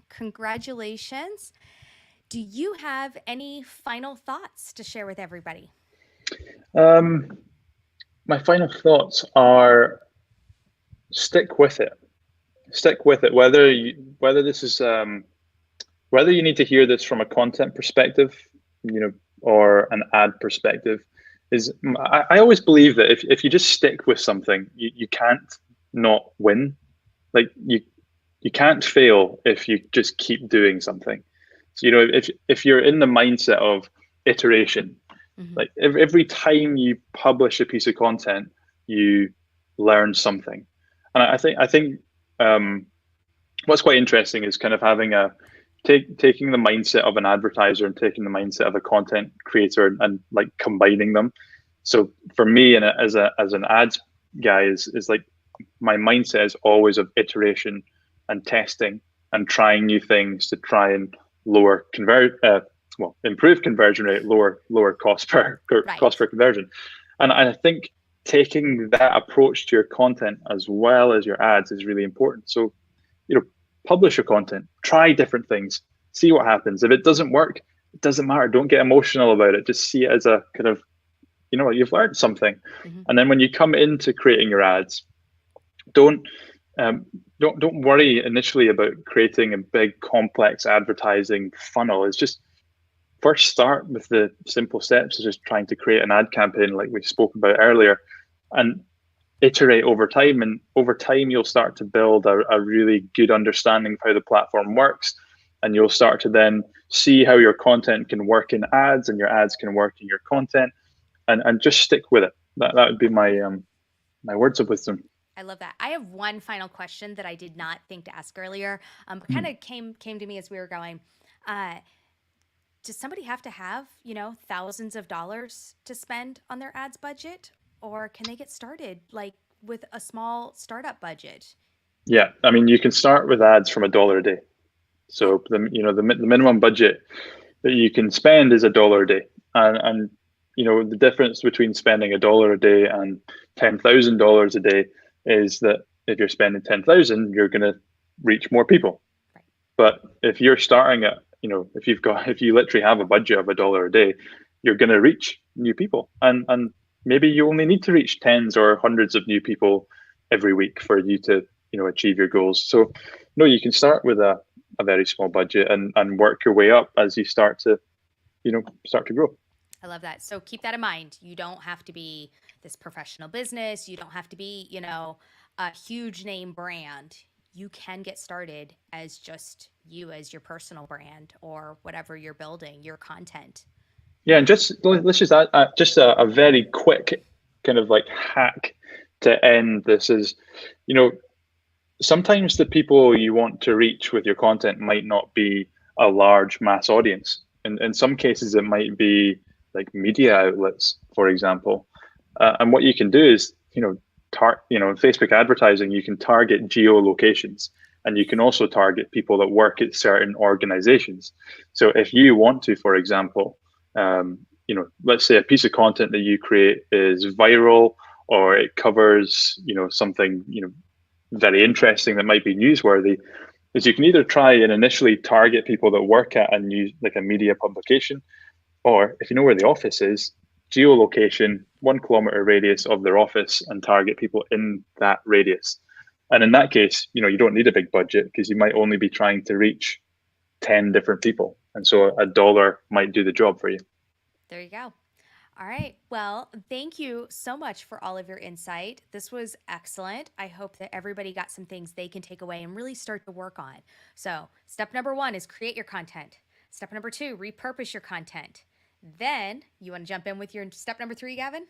Congratulations. Do you have any final thoughts to share with everybody? my final thoughts are stick with it. Stick with it. Whether this is whether you need to hear this from a content perspective, or an ad perspective, is I always believe that if you just stick with something, you can't not win. Like you can't fail if you just keep doing something. So if you're in the mindset of iteration, Mm-hmm. like every time you publish a piece of content, you learn something. And I think what's quite interesting is kind of having taking the mindset of an advertiser and taking the mindset of a content creator and like combining them. So for me, and as an ads guy, is like my mindset is always of iteration and testing and trying new things to try and improve conversion rate, lower cost Right. per conversion. And I think taking that approach to your content as well as your ads is really important. So, publish your content, try different things, see what happens. If it doesn't work, it doesn't matter. Don't get emotional about it. Just see it as a kind of, you've learned something. Mm-hmm. And then when you come into creating your ads, don't don't worry initially about creating a big complex advertising funnel. It's just first start with the simple steps of just trying to create an ad campaign like we spoke about earlier, and iterate over time. And over time, you'll start to build a really good understanding of how the platform works. And you'll start to then see how your content can work in ads and your ads can work in your content, and just stick with it. That would be my words of wisdom. I love that. I have one final question that I did not think to ask earlier, but kind of came to me as we were going. Does somebody have to have, thousands of dollars to spend on their ads budget, or can they get started like with a small startup budget. Yeah, I mean, you can start with ads from $1 a day. Yeah. So the minimum budget that you can spend is $1 a day, and the difference between spending $1 a day and $10,000 a day is that if you're spending 10,000, you're going to reach more people. Right. But if you're starting at, if you literally have a budget of $1 a day, you're going to reach new people, and maybe you only need to reach tens or hundreds of new people every week for you to achieve your goals. So no, you can start with a very small budget and work your way up as you start to grow. I love that. So keep that in mind. You don't have to be this professional business. You don't have to be, a huge name brand. You can get started as just you, as your personal brand or whatever you're building, your content. Yeah, and let's just add just a very quick kind of like hack to end this is, sometimes the people you want to reach with your content might not be a large mass audience. In some cases, it might be like media outlets, for example. And what you can do is, in Facebook advertising, you can target geolocations, and you can also target people that work at certain organizations. So if you want to, for example, let's say a piece of content that you create is viral, or it covers, something, very interesting that might be newsworthy, is you can either try and initially target people that work at a news, like a media publication, or if you know where the office is, geolocation, 1 kilometer radius of their office, and target people in that radius. And in that case, you don't need a big budget because you might only be trying to reach 10 different people. And so $1 might do the job for you. There you go. All right. Well, thank you so much for all of your insight. This was excellent. I hope that everybody got some things they can take away and really start to work on. So, step number 1 is create your content. Step number 2, repurpose your content. Then, you want to jump in with your step number 3, Gavin?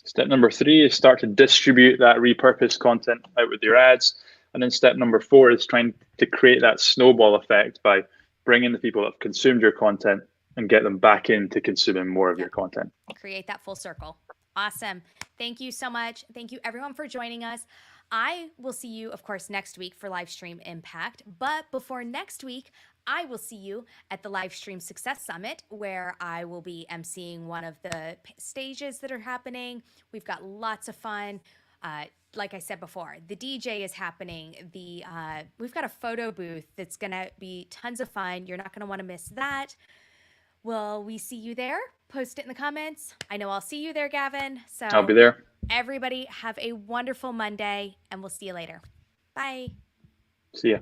Step number 3 is start to distribute that repurposed content out with your ads. And then step number 4 is trying to create that snowball effect by bringing the people that have consumed your content and get them back into consuming more of your content. Create that full circle. Awesome. Thank you so much. Thank you everyone for joining us. I will see you, of course, next week for Livestream Impact. But before next week, I will see you at the Livestream Success Summit, where I will be emceeing one of the stages that are happening. We've got lots of fun. Like I said before, the DJ is happening. We've got a photo booth that's going to be tons of fun. You're not going to want to miss that. Will we see you there? Post it in the comments. I know I'll see you there, Gavin. So I'll be there. Everybody have a wonderful Monday, and we'll see you later. Bye. See ya.